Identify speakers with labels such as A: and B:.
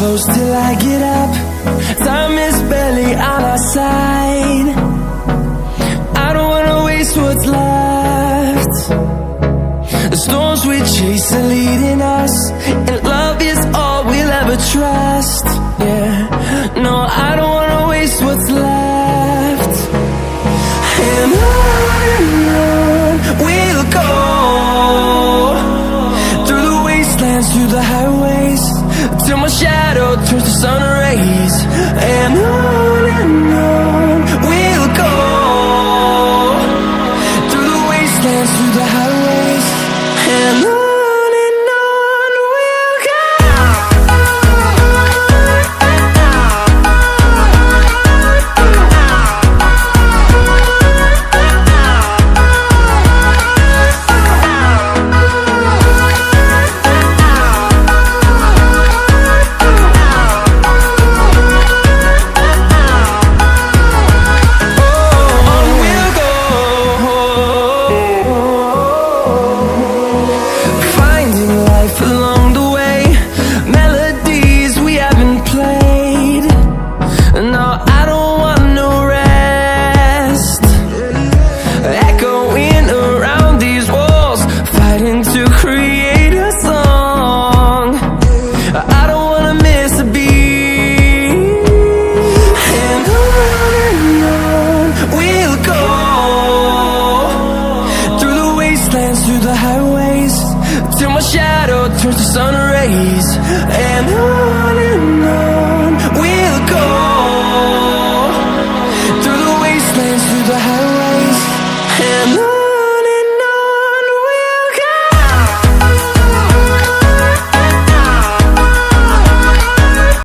A: close till I get up. Time is barely on our side. I don't wanna waste what's left. The storms we chase are leading us, and love is all we'll ever trust. Yeah, no, I don't wanna waste what's left. And on we'll go, through the wastelands, through the highways, till my shadow turns to sun rays. And